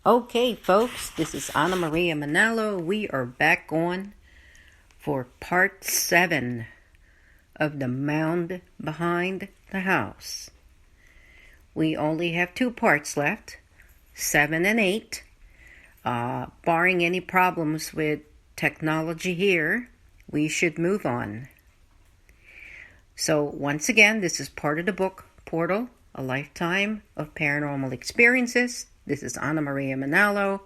Okay, folks, this is Anna Maria Manalo. We are back on for part 7 of the Mound Behind the House. We only have 2 parts left, 7 and 8. Barring any problems with technology here, we should move on. So once again, this is part of the book Portal, A Lifetime of Paranormal Experiences. This is Anna Maria Manalo,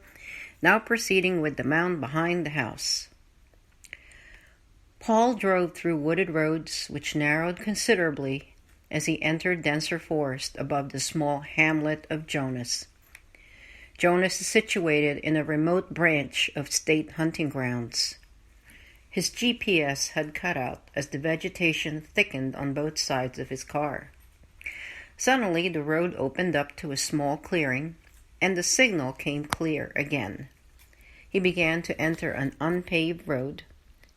now proceeding with the Mound Behind the House. Paul drove through wooded roads which narrowed considerably as he entered denser forest above the small hamlet of Jonas. Jonas is situated in a remote branch of state hunting grounds. His GPS had cut out as the vegetation thickened on both sides of his car. Suddenly the road opened up to a small clearing, and the signal came clear again. He began to enter an unpaved road,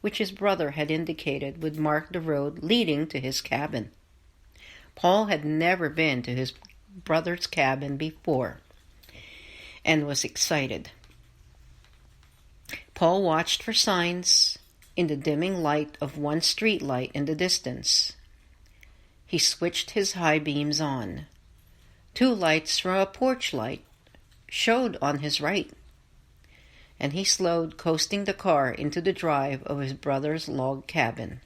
which his brother had indicated would mark the road leading to his cabin. Paul had never been to his brother's cabin before, and was excited. Paul watched for signs in the dimming light of one street light in the distance. He switched his high beams on. 2 lights from a porch light showed on his right, and he slowed, coasting the car into the drive of his brother's log cabin.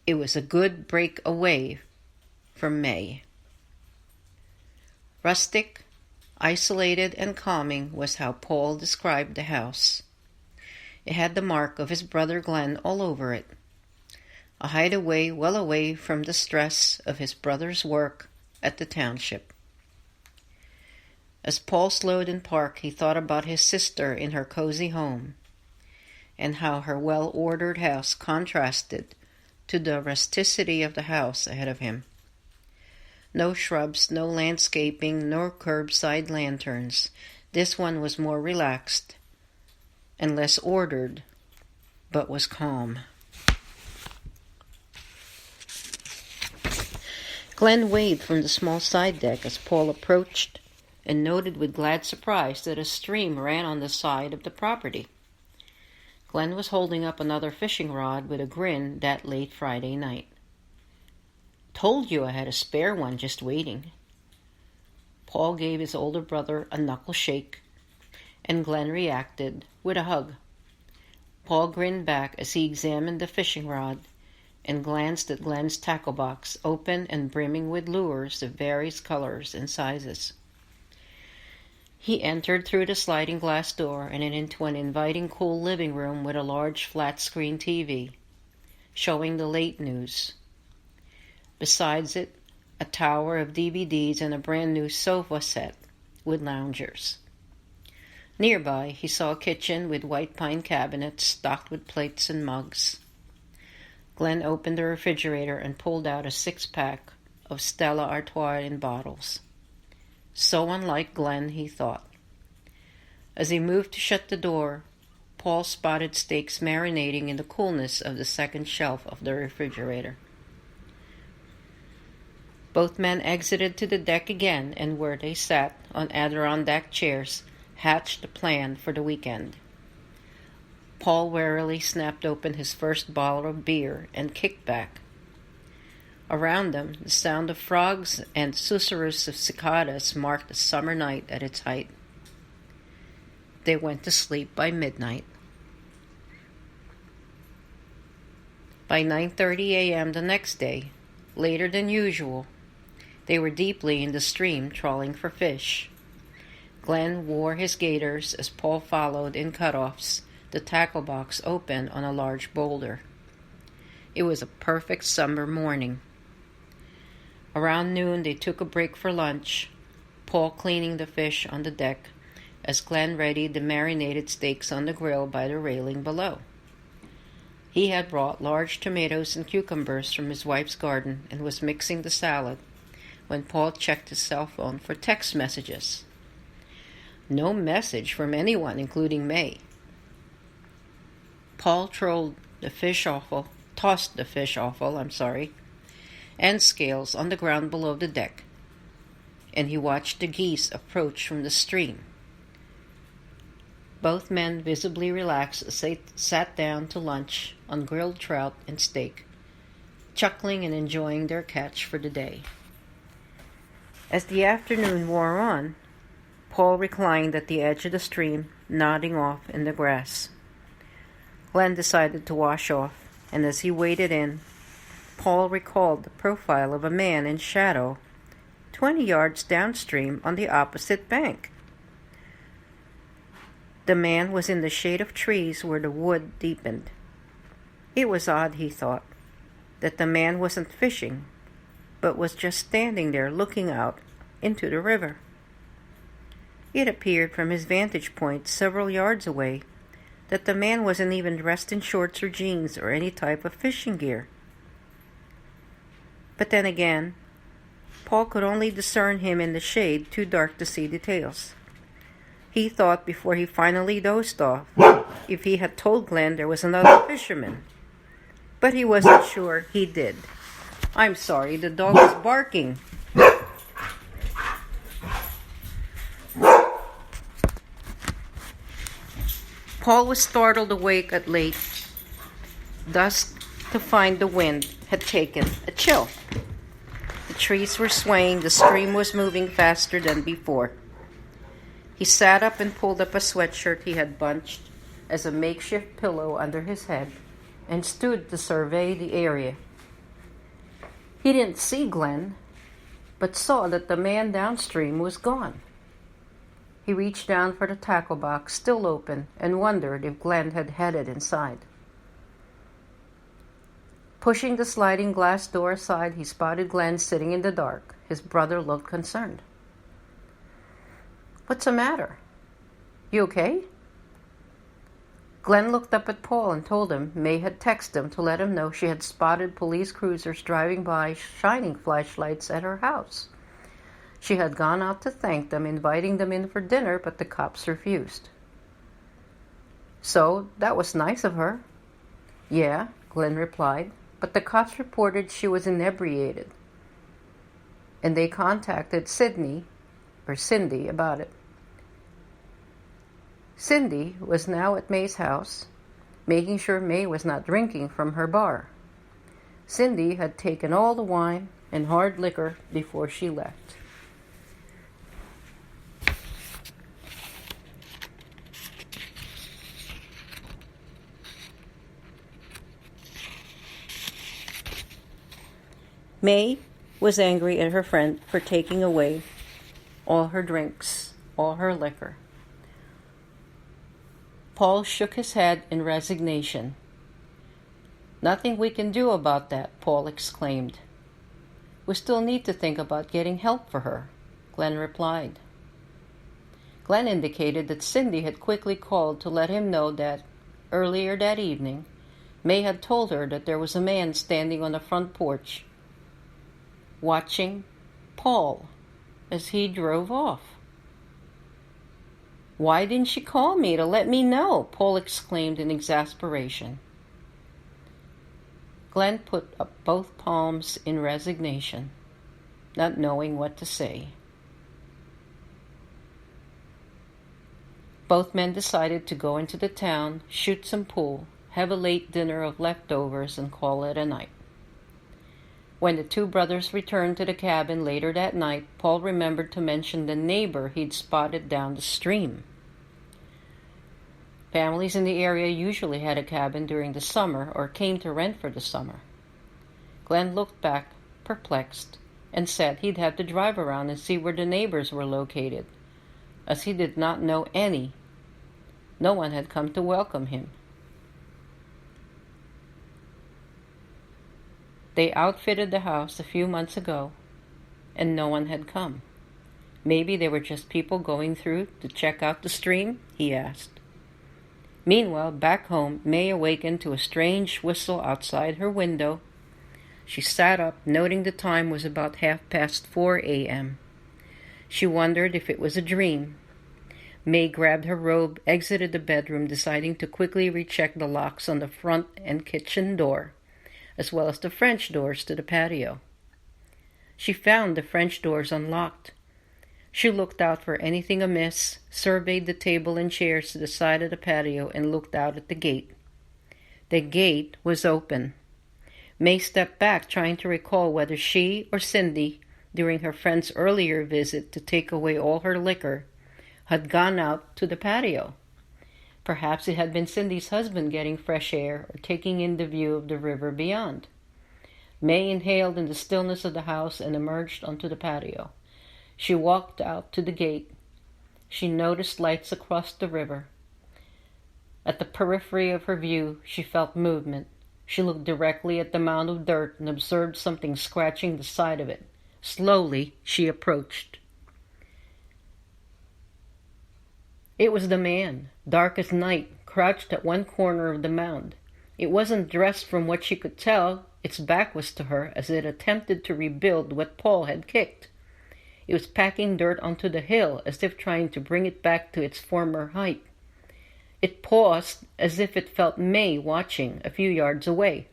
It was a good break away from May. Rustic, isolated, and calming was how Paul described the house. It had the mark of his brother Glen all over it. A hideaway well away from the stress of his brother's work at the township. As Paul slowed in park, he thought about his sister in her cozy home, and how her well-ordered house contrasted to the rusticity of the house ahead of him. No shrubs, no landscaping, nor curbside lanterns. This one was more relaxed and less ordered, but was calm. Glen waved from the small side deck as Paul approached, and noted with glad surprise that a stream ran on the side of the property. Glen was holding up another fishing rod with a grin that late Friday night. "Told you I had a spare one just waiting." Paul gave his older brother a knuckle shake, and Glen reacted with a hug. Paul grinned back as he examined the fishing rod and glanced at Glen's tackle box, open and brimming with lures of various colors and sizes. He entered through the sliding glass door and into an inviting, cool living room with a large flat-screen TV, showing the late news. Besides it, a tower of DVDs and a brand-new sofa set with loungers. Nearby, he saw a kitchen with white pine cabinets stocked with plates and mugs. Glen opened the refrigerator and pulled out a 6-pack of Stella Artois in bottles. So unlike Glen, he thought. As he moved to shut the door, Paul spotted steaks marinating in the coolness of the second shelf of the refrigerator. Both men exited to the deck again, and where they sat on Adirondack chairs hatched a plan for the weekend. Paul warily snapped open his first bottle of beer and kicked back. Around them, the sound of frogs and susurrus of cicadas marked the summer night at its height. They went to sleep by midnight. By 9:30 a.m. the next day, later than usual, they were deeply in the stream trawling for fish. Glen wore his gaiters as Paul followed in cutoffs, the tackle box open on a large boulder. It was a perfect summer morning. Around noon, they took a break for lunch, Paul cleaning the fish on the deck as Glen readied the marinated steaks on the grill by the railing below. He had brought large tomatoes and cucumbers from his wife's garden and was mixing the salad when Paul checked his cell phone for text messages. No message from anyone, including May. Paul tossed the fish offal, and scales on the ground below the deck, and he watched the geese approach from the stream, Both men, visibly relaxed, sat down to lunch on grilled trout and steak, chuckling and enjoying their catch for the day. As the afternoon wore on, Paul reclined at the edge of the stream, nodding off in the grass. Glen decided to wash off, and as he waded in, Paul recalled the profile of a man in shadow 20 yards downstream on the opposite bank. The man was in the shade of trees where the wood deepened. It was odd, he thought, that the man wasn't fishing, but was just standing there looking out into the river. It appeared from his vantage point several yards away that the man wasn't even dressed in shorts or jeans or any type of fishing gear. But then again, Paul could only discern him in the shade, too dark to see details. He thought before he finally dozed off if he had told Glen there was another fisherman, but he wasn't sure he did. I'm sorry, the dog is barking. Paul was startled awake at late dusk to find the wind had taken a chill. The trees were swaying, the stream was moving faster than before. He sat up and pulled up a sweatshirt he had bunched as a makeshift pillow under his head and stood to survey the area. He didn't see Glen, but saw that the man downstream was gone. He reached down for the tackle box, still open, and wondered if Glen had headed inside. Pushing the sliding glass door aside, he spotted Glen sitting in the dark. His brother looked concerned. "What's the matter? You okay?" Glen looked up at Paul and told him May had texted him to let him know she had spotted police cruisers driving by, shining flashlights at her house. She had gone out to thank them, inviting them in for dinner, but the cops refused. "So, that was nice of her." "Yeah," Glen replied, "but the cops reported she was inebriated, and they contacted Cindy about it. Cindy was now at May's house, making sure May was not drinking from her bar. Cindy had taken all the wine and hard liquor before she left." May was angry at her friend for taking away all her drinks, all her liquor. Paul shook his head in resignation. "Nothing we can do about that," Paul exclaimed. "We still need to think about getting help for her," Glen replied. Glen indicated that Cindy had quickly called to let him know that, earlier that evening, May had told her that there was a man standing on the front porch, watching Paul as he drove off. "Why didn't she call me to let me know?" Paul exclaimed in exasperation. Glen put up both palms in resignation, not knowing what to say. Both men decided to go into the town, shoot some pool, have a late dinner of leftovers, and call it a night. When the two brothers returned to the cabin later that night, Paul remembered to mention the neighbor he'd spotted down the stream. Families in the area usually had a cabin during the summer or came to rent for the summer. Glen looked back, perplexed, and said he'd have to drive around and see where the neighbors were located, as he did not know any. No one had come to welcome him. They outfitted the house a few months ago, and no one had come. Maybe they were just people going through to check out the stream, he asked. Meanwhile, back home, May awakened to a strange whistle outside her window. She sat up, noting the time was about 4:30 a.m. She wondered if it was a dream. May grabbed her robe, exited the bedroom, deciding to quickly recheck the locks on the front and kitchen door, as well as the French doors to the patio. She found the French doors unlocked, She looked out for anything amiss, surveyed the table and chairs to the side of the patio, and looked out at the gate. The gate was open. May stepped back, trying to recall whether she or Cindy, during her friend's earlier visit to take away all her liquor, had gone out to the patio. Perhaps it had been Cindy's husband getting fresh air or taking in the view of the river beyond. May inhaled in the stillness of the house and emerged onto the patio. She walked out to the gate. She noticed lights across the river. At the periphery of her view, she felt movement. She looked directly at the mound of dirt and observed something scratching the side of it. Slowly, she approached. It was the man, dark as night, crouched at one corner of the mound. It wasn't dressed from what she could tell. Its back was to her as it attempted to rebuild what Paul had kicked. It was packing dirt onto the hill as if trying to bring it back to its former height. It paused as if it felt May watching a few yards away.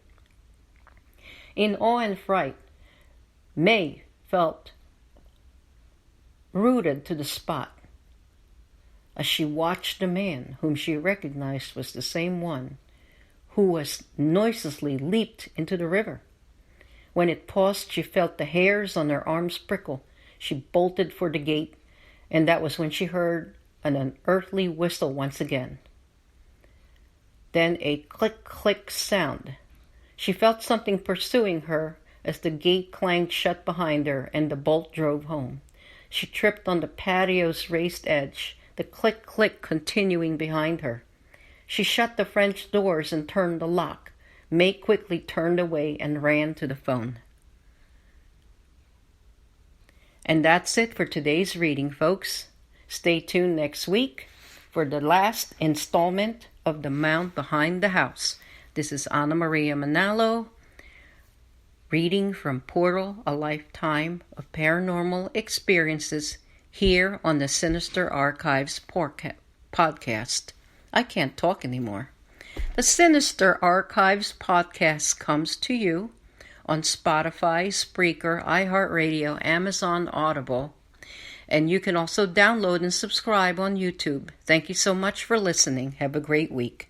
In awe and fright, May felt rooted to the spot as she watched the man whom she recognized was the same one who was noiselessly leaped into the river. When it paused, she felt the hairs on her arms prickle. She bolted for the gate, and that was when she heard an unearthly whistle once again. Then a click-click sound. She felt something pursuing her as the gate clanged shut behind her and the bolt drove home. She tripped on the patio's raised edge, the click-click continuing behind her. She shut the French doors and turned the lock. May quickly turned away and ran to the phone. And that's it for today's reading, folks. Stay tuned next week for the last installment of the Mound Behind the House. This is Anna Maria Manalo, reading from Portal, A Lifetime of Paranormal Experiences, here on the Sinister Archives podcast. I can't talk anymore. The Sinister Archives podcast comes to you on Spotify, Spreaker, iHeartRadio, Amazon Audible, and you can also download and subscribe on YouTube. Thank you so much for listening. Have a great week.